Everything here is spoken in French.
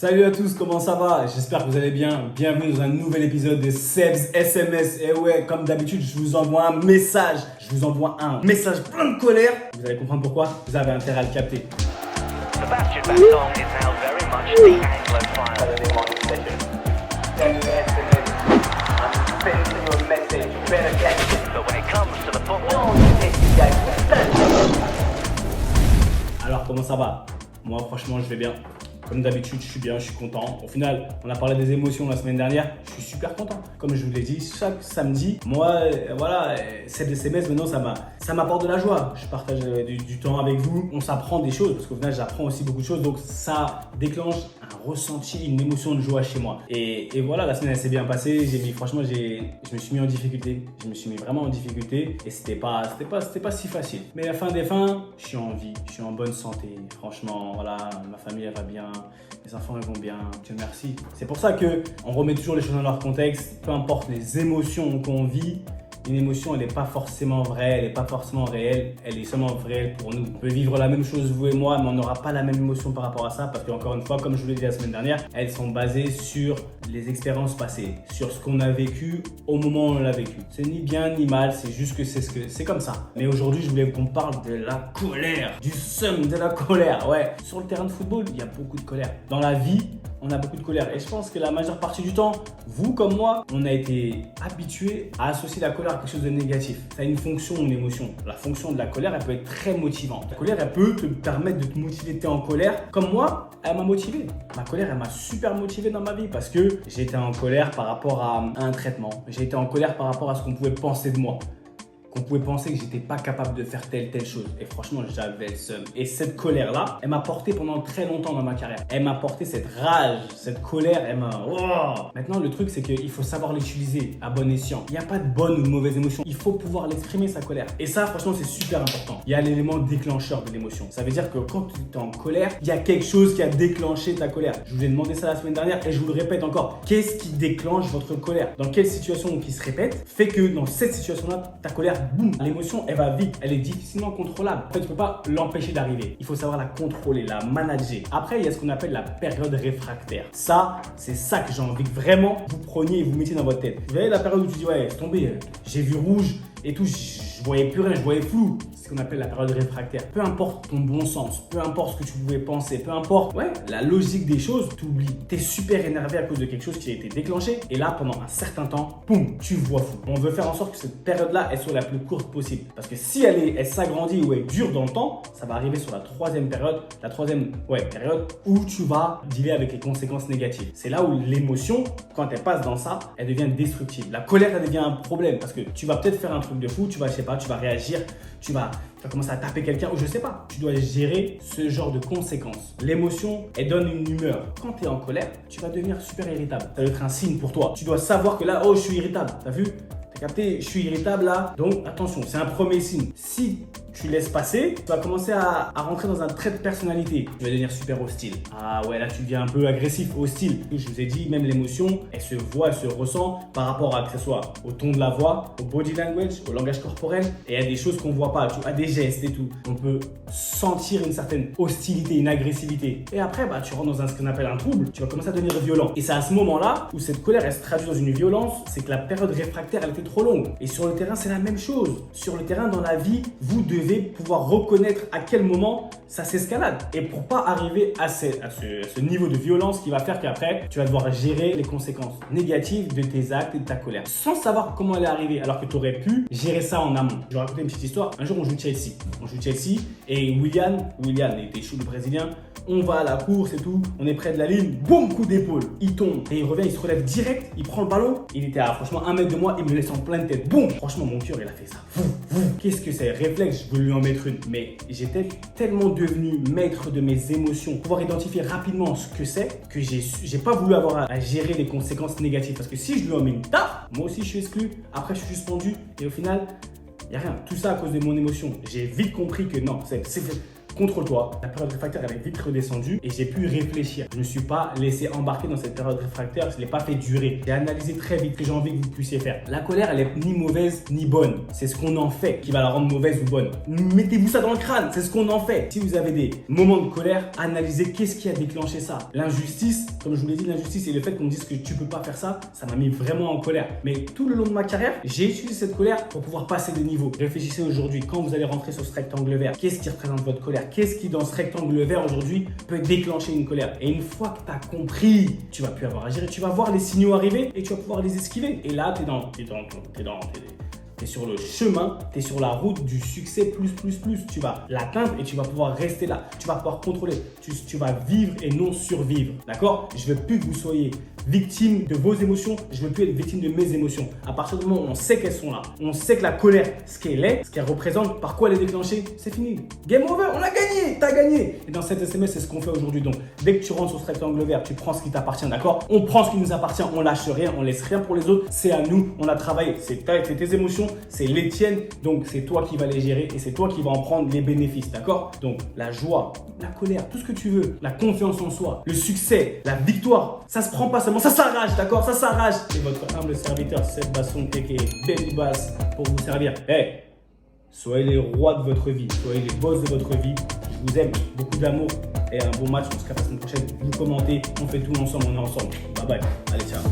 Salut à tous, comment ça va? J'espère que vous allez bien. Bienvenue dans un nouvel épisode de Seb's SMS. Et ouais, comme d'habitude, je vous envoie un message. Je vous envoie un message plein de colère. Vous allez comprendre pourquoi. Vous avez intérêt à le capter. Sebastian Vettel is now very much the Anglophile. But when it comes to the football, Alors, comment ça va? Moi, franchement, je vais bien. Comme d'habitude, je suis bien, je suis content. Au final, on a parlé des émotions la semaine dernière. Je suis super content. Comme je vous l'ai dit, chaque samedi, moi, voilà, cette SMS, maintenant, ça m'apporte de la joie. Je partage du temps avec vous. On s'apprend des choses parce qu'au final, j'apprends aussi beaucoup de choses. Donc, ça déclenche un ressenti, une émotion de joie chez moi. Et voilà, la semaine, elle s'est bien passée. Franchement, je me suis mis en difficulté. Je me suis mis vraiment en difficulté. Et c'était pas si facile. Mais à la fin des fins, je suis en vie. Je suis en bonne santé. Franchement, voilà, ma famille, elle va bien. Les enfants ils vont bien, Dieu merci. C'est pour ça qu'on remet toujours les choses dans leur contexte. Peu importe les émotions qu'on vit, une émotion elle n'est pas forcément vraie, elle n'est pas forcément réelle, elle est seulement réelle pour nous. On peut vivre la même chose vous et moi, mais on n'aura pas la même émotion par rapport à ça parce qu'encore une fois, comme je vous l'ai dit la semaine dernière, elles sont basées sur les expériences passées, sur ce qu'on a vécu au moment où on l'a vécu. C'est ni bien ni mal, c'est juste que c'est comme ça. Mais aujourd'hui, je voulais qu'on parle de la colère, du seum, de la colère. Ouais, sur le terrain de football, il y a beaucoup de colère. Dans la vie, on a beaucoup de colère. Et je pense que la majeure partie du temps, vous comme moi, on a été habitués à associer la colère à quelque chose de négatif. Ça a une fonction, une émotion. La fonction de la colère, elle peut être très motivante. La colère, elle peut te permettre de te motiver. Tu es en colère. Comme moi, elle m'a motivé. Ma colère, elle m'a super motivé dans ma vie parce que j'ai été en colère par rapport à un traitement. J'ai été en colère par rapport à ce qu'on pouvait penser de moi. Qu'on pouvait penser que j'étais pas capable de faire telle chose. Et franchement, j'avais le seum. Et cette colère-là, elle m'a porté pendant très longtemps dans ma carrière. Elle m'a porté cette rage, cette colère, elle m'a... Oh. Maintenant, le truc, c'est qu'il faut savoir l'utiliser à bon escient. Il n'y a pas de bonne ou de mauvaise émotion. Il faut pouvoir l'exprimer, sa colère. Et ça, franchement, c'est super important. Il y a l'élément déclencheur de l'émotion. Ça veut dire que quand tu es en colère, il y a quelque chose qui a déclenché ta colère. Je vous ai demandé ça la semaine dernière et je vous le répète encore. Qu'est-ce qui déclenche votre colère? Dans quelle situation qui se répète fait que dans cette situation-là, ta colère boum, l'émotion, elle va vite, elle est difficilement contrôlable. En fait, tu ne peux pas l'empêcher d'arriver. Il faut savoir la contrôler, la manager. Après, il y a ce qu'on appelle la période réfractaire. Ça, c'est ça que j'ai envie que vraiment vous preniez et vous mettiez dans votre tête. Vous voyez la période où tu dis, ouais, c'est tombé, j'ai vu rouge et tout, je voyais plus rien, je voyais flou. C'est ce qu'on appelle la période réfractaire. Peu importe ton bon sens, peu importe ce que tu pouvais penser, peu importe, ouais, la logique des choses, tu oublies. Tu es super énervé à cause de quelque chose qui a été déclenché. Et là, pendant un certain temps, boum, tu vois flou. On veut faire en sorte que cette période-là, elle soit la plus courte possible. Parce que si elle s'agrandit ou elle dure dans le temps, ça va arriver sur la troisième période, période où tu vas dealer avec les conséquences négatives. C'est là où l'émotion, quand elle passe dans ça, elle devient destructive. La colère, elle devient un problème parce que tu vas peut-être faire un truc de fou, tu vas réagir, tu vas commencer à taper quelqu'un ou je sais pas. Tu dois gérer ce genre de conséquences. L'émotion, elle donne une humeur. Quand tu es en colère, tu vas devenir super irritable. Ça doit être un signe pour toi. Tu dois savoir que là, oh, je suis irritable. T'as vu? T'as capté? Je suis irritable là. Donc, attention, c'est un premier signe. Si tu laisses passer, tu vas commencer à rentrer dans un trait de personnalité. Tu vas devenir super hostile. Ah ouais, là tu deviens un peu agressif, hostile. Je vous ai dit, même l'émotion, elle se voit, elle se ressent par rapport à que ce soit au ton de la voix, au body language, au langage corporel. Et il y a des choses qu'on ne voit pas, tu vois, des gestes et tout. On peut sentir une certaine hostilité, une agressivité. Et après, tu rentres dans ce qu'on appelle un trouble. Tu vas commencer à devenir violent. Et c'est à ce moment-là où cette colère, elle se traduit dans une violence. C'est que la période réfractaire, elle était trop longue. Et sur le terrain, c'est la même chose. Sur le terrain, dans la vie, vous devez pouvoir reconnaître à quel moment ça s'escalade et pour pas arriver à ce niveau de violence qui va faire qu'après tu vas devoir gérer les conséquences négatives de tes actes et de ta colère sans savoir comment elle est arrivée alors que tu aurais pu gérer ça en amont. Je vais raconter une petite histoire. Un jour on joue Chelsea et Willian était chaud, le brésilien. On va à la course et tout, on est près de la ligne, boum, coup d'épaule, il tombe et il revient, il se relève direct, il prend le ballon, il était à franchement 1 mètre de moi, il me laisse en pleine tête, boum, franchement mon cœur il a fait ça, qu'est-ce que c'est, réflexe, je veux lui en mettre une, mais j'étais tellement devenu maître de mes émotions, pouvoir identifier rapidement ce que c'est, que j'ai pas voulu avoir à gérer les conséquences négatives, parce que si je lui en mets une taf, moi aussi je suis exclu, après je suis suspendu et au final, il n'y a rien, tout ça à cause de mon émotion. J'ai vite compris que non, contrôle-toi. La période réfractaire, elle est vite redescendue et j'ai pu réfléchir. Je ne me suis pas laissé embarquer dans cette période réfractaire, je ne l'ai pas fait durer. J'ai analysé très vite ce que j'ai envie que vous puissiez faire. La colère, elle est ni mauvaise ni bonne. C'est ce qu'on en fait qui va la rendre mauvaise ou bonne. Mettez-vous ça dans le crâne, c'est ce qu'on en fait. Si vous avez des moments de colère, analysez qu'est-ce qui a déclenché ça. L'injustice, comme je vous l'ai dit, l'injustice et le fait qu'on me dise que tu peux pas faire ça, ça m'a mis vraiment en colère. Mais tout le long de ma carrière, j'ai utilisé cette colère pour pouvoir passer des niveaux. Réfléchissez aujourd'hui, quand vous allez rentrer sur ce rectangle vert, qu'est-ce qui représente votre colère? Qu'est-ce qui dans ce rectangle vert aujourd'hui peut déclencher une colère? Et une fois que tu as compris, tu vas plus avoir à gérer, tu vas voir les signaux arriver et tu vas pouvoir les esquiver. Et là, t'es sur le chemin, t'es sur la route du succès plus. Tu vas l'atteindre et tu vas pouvoir rester là. Tu vas pouvoir contrôler. Tu vas vivre et non survivre. D'accord? Je veux plus que vous soyez victime de vos émotions. Je veux plus être victime de mes émotions. À partir du moment où on sait qu'elles sont là, on sait que la colère, ce qu'elle est, ce qu'elle représente, par quoi elle est déclenchée, c'est fini. Game over, on a gagné, t'as gagné. Et dans cette SMS, c'est ce qu'on fait aujourd'hui. Donc, dès que tu rentres sur ce rectangle vert, tu prends ce qui t'appartient, d'accord? On prend ce qui nous appartient, on lâche rien, on laisse rien pour les autres. C'est à nous, on a travaillé. C'est tes émotions, c'est les tiennes. Donc, c'est toi qui vas les gérer et c'est toi qui vas en prendre les bénéfices, d'accord? Donc, la joie, la colère, tout ce que tu veux, la confiance en soi, le succès, la victoire, ça se prend pas seulement, ça s'arrache, d'accord? Ça s'arrache. C'est votre humble serviteur, Seth Basson, aka Baby Bass, pour vous servir. Hey, soyez les rois de votre vie, soyez les boss de votre vie. Je vous aime, beaucoup d'amour et un bon match. On se capte la semaine prochaine. Vous commentez, on fait tout ensemble, on est ensemble. Bye bye. Allez, ciao.